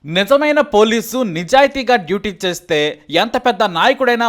నిజమైన పోలీసు నిజాయితీగా డ్యూటీ చేస్తే ఎంత పెద్ద నాయకుడైనా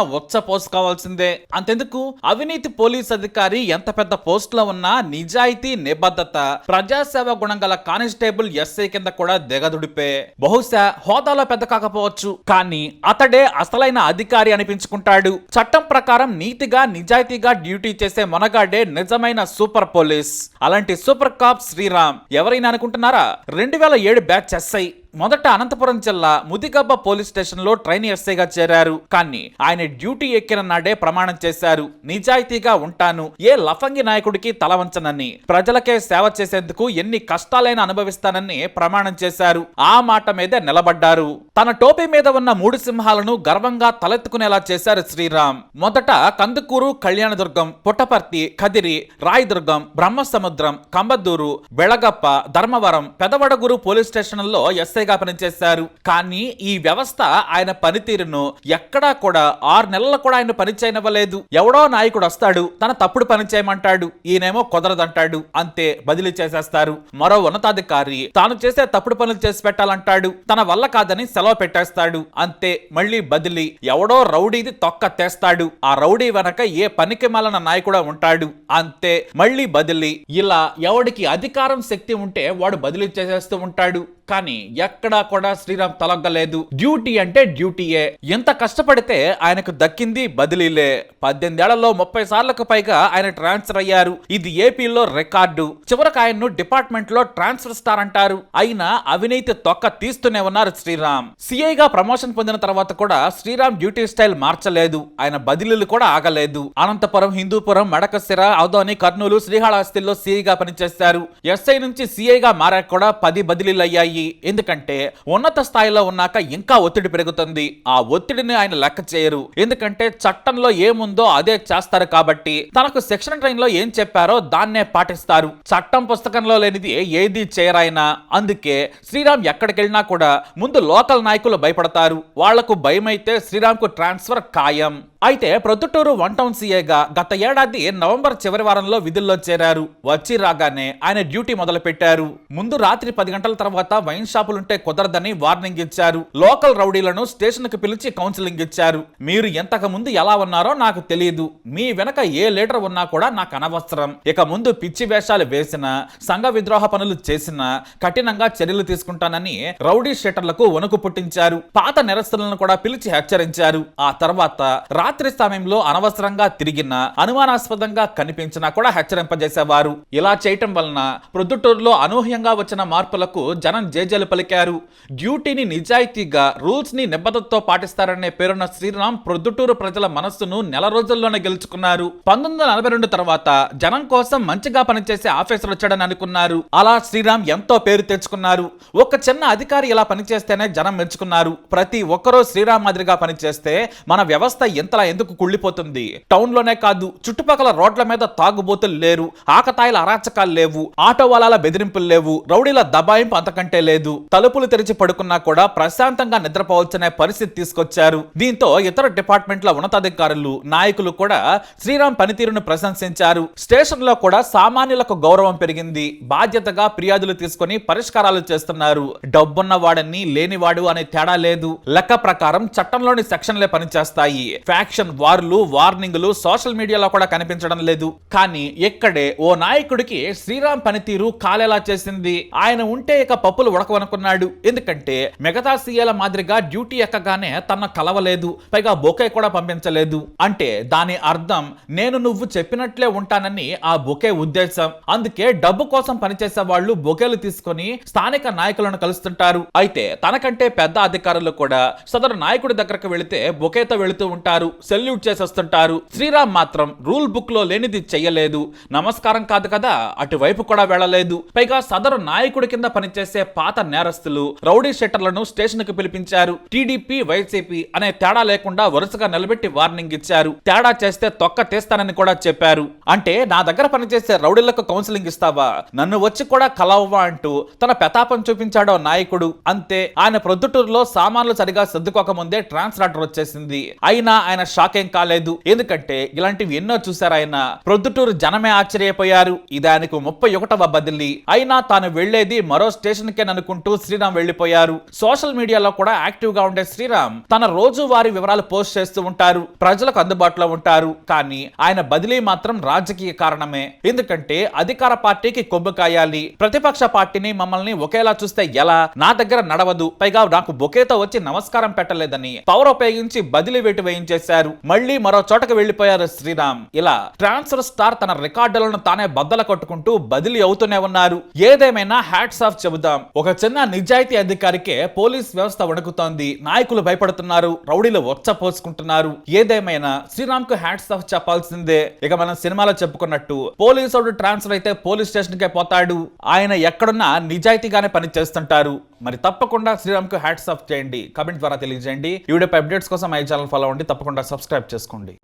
పోసుకోవాల్సిందే. అంతెందుకు అవినీతి పోలీస్ అధికారి ఎంత పెద్ద పోస్ట్ లో ఉన్నా నిజాయితీ నిబద్ధత ప్రజాసేవ గుణం గల కానిస్టేబుల్ ఎస్ఐ కింద కూడా దిగదుడిపే. బహుశా హోదాలో పెద్ద కాకపోవచ్చు, కానీ అతడే అసలైన అధికారి అనిపించుకుంటాడు. చట్టం ప్రకారం నీతిగా నిజాయితీగా డ్యూటీ చేసే మొనగాడే నిజమైన సూపర్ పోలీస్. అలాంటి సూపర్ కాప్ శ్రీరామ్ ఎవరైనా అనుకుంటున్నారా? 2007 బ్యాచ్ ఎస్ఐ. మొదట అనంతపురం జిల్లా ముదిగబ్బ పోలీస్ స్టేషన్ లో ట్రైనీ ఎస్ఐగా చేరారు. కానీ ఆయన డ్యూటీ ఎక్కిన నాడే ప్రమాణం చేశారు, నిజాయితీగా ఉంటాను, ఏ లఫంగి నాయకుడికి తల వంచనని, ప్రజలకే సేవ చేసేందుకు ఎన్ని కష్టాలైనా అనుభవిస్తానని ప్రమాణం చేశారు. ఆ మాట మీదే నిలబడ్డారు. తన టోపీ మీద ఉన్న 3 సింహాలను గర్వంగా తలెత్తుకునేలా చేశారు శ్రీరామ్. మొదట కందుకూరు, కళ్యాణదుర్గం, పుట్టపర్తి, కదిరి, రాయదుర్గం, బ్రహ్మసముద్రం, కంబదూరు, బెళగప్ప, ధర్మవరం, పెదవడగూరు పోలీస్ స్టేషన్లలో ఎస్ఐ పనిచేశారు. కానీ ఈ వ్యవస్థ ఆయన పనితీరును ఎక్కడా కూడా 6 నెలలు కూడా ఆయన పని చేయనివ్వలేదు. ఎవడో నాయకుడు వస్తాడు, తన తప్పుడు పని చేయమంటాడు, ఈయనేమో కుదరదంటాడు, అంతే బదిలీ చేసేస్తారు. మరో ఉన్నతాధికారి తాను చేసే తప్పుడు పనులు చేసి పెట్టాలంటాడు, తన వల్ల కాదని సెలవు పెట్టేస్తాడు, అంతే మళ్ళీ బదిలీ. ఎవడో రౌడీది తొక్క తెస్తాడు, ఆ రౌడీ వెనక ఏ పనికి మాలిన నాయకుడు ఉంటాడు, అంతే మళ్ళీ బదిలీ. ఇలా ఎవడికి అధికారం శక్తి ఉంటే వాడు బదిలీ చేసేస్తూ ఉంటాడు. కానీ ఎక్కడా కూడా శ్రీరామ్ తలగ్గలేదు. డ్యూటీ అంటే డ్యూటీయే. ఎంత కష్టపడితే ఆయనకు దక్కింది బదిలీలే. 18 ఏళ్లలో 30 సార్లకు పైగా ఆయన ట్రాన్స్ఫర్ అయ్యారు. ఇది ఏపీలో రికార్డు. చివరకు ఆయన్ను డిపార్ట్మెంట్ లో ట్రాన్స్ఫర్ స్టార్ అంటారు. అయినా అవినీతి తొక్క తీస్తూనే ఉన్నారు శ్రీరామ్. సిఐగా ప్రమోషన్ పొందిన తర్వాత కూడా శ్రీరామ్ డ్యూటీ స్టైల్ మార్చలేదు. ఆయన బదిలీలు కూడా ఆగలేదు. అనంతపురం, హిందూపురం, మడకశిర, అవధోని, కర్నూలు, శ్రీకాళహస్తిలో సిఐగా పనిచేశారు. ఎస్ఐ నుంచి సిఐగా మారాక కూడా 10 బదిలీలు అయ్యాయి. ఎందుకంటే ఉన్నత స్థాయిలో ఉన్నాక ఇంకా ఒత్తిడి పెరుగుతుంది. ఆ ఒత్తిడిని ఆయన లెక్క చేయరు. ఎందుకంటే చట్టంలో ఏముందో అదే చేస్తారు కాబట్టి. తనకు సెక్షన్ ట్రైన్ లో ఏం చెప్పారో దాన్నే పాటిస్తారు. చట్టం పుస్తకంలో లేనిది ఏది చేయరాయన. అందుకే శ్రీరామ్ ఎక్కడికి వెళ్ళినా కూడా ముందు లోకల్ నాయకులు భయపడతారు. వాళ్లకు భయమైతే శ్రీరామ్ కు ట్రాన్స్ఫర్ ఖాయం. అయితే ప్రొద్దుటూరు 1 టౌన్ సీఏగా గత ఏడాది నవంబర్ చివరి వారంలో విధుల్లో చేరారు. వచ్చి రాగానే ఆయన డ్యూటీ మొదలు పెట్టారు. ముందు రాత్రి 10 గంటల తర్వాత వైన్ షాపులుంటే కుదరదని వార్నింగ్ ఇచ్చారు. లోకల్ రౌడీలను స్టేషన్ కు పిలిచి కౌన్సిలింగ్ ఇచ్చారు. మీరు ఎంతకు ముందు ఎలా ఉన్నారో నాకు తెలియదు, మీ వెనక ఏ లీడర్ ఉన్నా కూడా నాకు అనవసరం. ఇక ముందు పిచ్చి వేషాలు వేసినా, సంఘ విద్రోహ పనులు చేసినా కఠినంగా చర్యలు తీసుకుంటానని రౌడీ షీటర్లకు వణుకు పుట్టించారు. పాత నిరసనలను కూడా పిలిచి హెచ్చరించారు. ఆ తర్వాత రాత్రి సమయంలో అనవసరంగా తిరిగిన, అనుమానాస్పదంగా కనిపించినా కూడా హెచ్చరింపజేసేవారు. ఇలా చేయటం వలన ప్రొద్దుటూరులో అనూహ్యంగా వచ్చిన మార్పులకు జనం జేజేలు పలికారు. డ్యూటీని నిజాయితీగా, రూల్స్ ని నిబద్ధతతో పాటిస్తారనే పేరున్న శ్రీరామ్ ప్రొద్దుటూరు ప్రజల మనస్సును నెల రోజుల్లోనే గెలుచుకున్నారు. 1942 తర్వాత జనం కోసం మంచిగా పనిచేసే ఆఫీసర్ వచ్చాడని అనుకున్నారు. అలా శ్రీరామ్ ఎంతో పేరు తెచ్చుకున్నారు. ఒక చిన్న అధికారి ఇలా పనిచేస్తేనే జనం మెచ్చుకున్నారు. ప్రతి ఒక్కరూ శ్రీరామ్ మాదిరిగా పనిచేస్తే మన వ్యవస్థ ఎంతలా ఎందుకు కుళ్ళిపోతుంది? టౌన్ లోనే కాదు, చుట్టుపక్కల రోడ్ల మీద తాగుబోతులు లేరు, ఆకతాయిల అరాచకాలు లేవు, ఆటో వాళ్ళ బెదిరింపులు లేవు, రౌడీల దబాయింపు అంతకంటే లేదు. తలుపులు తెరిచి పడుకున్నా కూడా ప్రశాంతంగా నిద్రపోవచ్చనే పరిస్థితి తీసుకొచ్చారు. దీంతో ఇతర డిపార్ట్మెంట్ల ఉన్నతాధికారులు, నాయకులు కూడా శ్రీరామ్ పనితీరును ప్రశంసించారు. స్టేషన్ లో కూడా సామాన్యులకు గౌరవం పెరిగింది. బాధ్యతగా ఫిర్యాదులు తీసుకుని పరిష్కారాలు చేస్తున్నారు. డబ్బున్న వాడని, లేనివాడు అనే తేడా లేదు. లెక్క ప్రకారం చట్టంలోని సెక్షన్లే పనిచేస్తాయి. ఫ్యాక్షన్ వార్లు, వార్నింగ్లు సోషల్ మీడియాలో కూడా కనిపించడం లేదు. కానీ ఇక్కడే ఓ నాయకుడికి శ్రీరామ్ పనితీరు కాలేలా చేసింది. ఆయన ఉంటే ఇక పప్పులు ఉడకవనుకున్నాడు. ఎందుకంటే మిగతా సీఏల మాదిరిగా డ్యూటీ ఎక్కగానే తన కలవలేదు, పైగా బొకే కూడా పంపించలేదు. అంటే దాని అర్థం నేను నువ్వు చెప్పినట్లే ఉంటానని ఆ బొకే ఉద్దేశం. అందుకే డబ్బు కోసం పనిచేసే వాళ్ళు బొకేలు తీసుకొని స్థానిక నాయకులను కలుస్తుంటారు. అయితే తనకంటే పెద్ద అధికారులు కూడా సదరు నాయకుడి దగ్గరకు వెళితే బొకేతో వెళుతూ ఉంటారు, సెల్యూట్ చేసి వస్తుంటారు. శ్రీరామ్ మాత్రం రూల్ బుక్ లో లేనిది చెయ్యలేదు. నమస్కారం కాదు కదా, అటువైపు కూడా వెళ్ళలేదు. పైగా సదరు నాయకుడి కింద పనిచేసే పాత నేరస్తులు, రౌడీ షెటర్లను స్టేషన్ కు పిలిపించారు. టీడీపీ, వైసీపీ అనే తేడా లేకుండా వరుసగా నిలబెట్టి వార్నింగ్ ఇచ్చారు. తేడా చేస్తే తొక్క తీస్తానని కూడా చెప్పారు. అంటే నా దగ్గర పనిచేసే రౌడీలకు కౌన్సిలింగ్ ఇస్తావా, నన్ను వచ్చి కూడా కలవవా అంటూ తన పెతాపం చూపించాడో నాయకుడు. అంతే, ఆయన ప్రొద్దుటూరులో సామాన్లు సరిగా సర్దుకోక ముందే ట్రాన్స్ఫర్ ఆర్డర్ వచ్చేసింది. అయినా ఆయన ఆయన షాక్ ఏం కాలేదు. ఎందుకంటే ఇలాంటివి ఎన్నో చూశారు ఆయన. ప్రొద్దుటూరు జనమే ఆశ్చర్యపోయారు. ఇది ఆయనకు 31వ బదిలీ. అయినా తాను వెళ్లేది మరో స్టేషన్ కే అనుకుంటూ శ్రీరామ్ వెళ్లిపోయారు. సోషల్ మీడియాలో కూడా యాక్టివ్ గా ఉండే శ్రీరామ్ తన రోజువారీ వివరాలు పోస్ట్ చేస్తూ ఉంటారు. ప్రజలకు అందుబాటులో ఉంటారు. కానీ ఆయన బదిలీ మాత్రం రాజకీయ కారణమే. ఎందుకంటే అధికార పార్టీకి కొబ్బు కాయాలి, ప్రతిపక్ష పార్టీని మమ్మల్ని ఒకేలా చూస్తే ఎలా, నా దగ్గర నడవదు, పైగా నాకు బొకేతో వచ్చి నమస్కారం పెట్టలేదని పవర్ ఉపయోగించి బదిలీ వేటు వేయించేశారు. మళ్ళీ మరో చోటకు వెళ్లిపోయారు శ్రీరామ్. ఇలా ట్రాన్స్ఫర్ స్టార్ తన రికార్డులను తానే బద్దల కొట్టుకుంటూ బదిలీ అవుతూనే ఉన్నారు. ఏదేమైనా హ్యాట్స్ ఆఫ్ చెబుదాం. ఒక చిన్న నిజాయితీ అధికారికే పోలీస్ వ్యవస్థ వణుకుతోంది. నాయకులు భయపడుతున్నారు, రౌడీలు పోసుకుంటున్నారు. ఏదేమైనా శ్రీరామ్ కు హ్యాట్స్ ఆఫ్ చెప్పాల్సిందే. ఇక మనం సినిమాలో చెప్పుకున్నట్టు పోలీసు ట్రాన్స్ఫర్ అయితే పోలీస్ స్టేషన్ కే పోతాడు. ఆయన ఎక్కడున్నా నిజాయితీగానే పని చేస్తుంటారు. మరి తప్పకుండా శ్రీరామ్ కు హ్యాట్స్ ఆఫ్ చేయండి. కామెంట్ ద్వారా తెలియజేయండి. ఈ వీడియోపై అప్డేట్స్ కోసం మై ఛానల్ ఫాలో అవ్వండి. తప్పకుండా సబ్స్క్రైబ్ చేసుకోండి.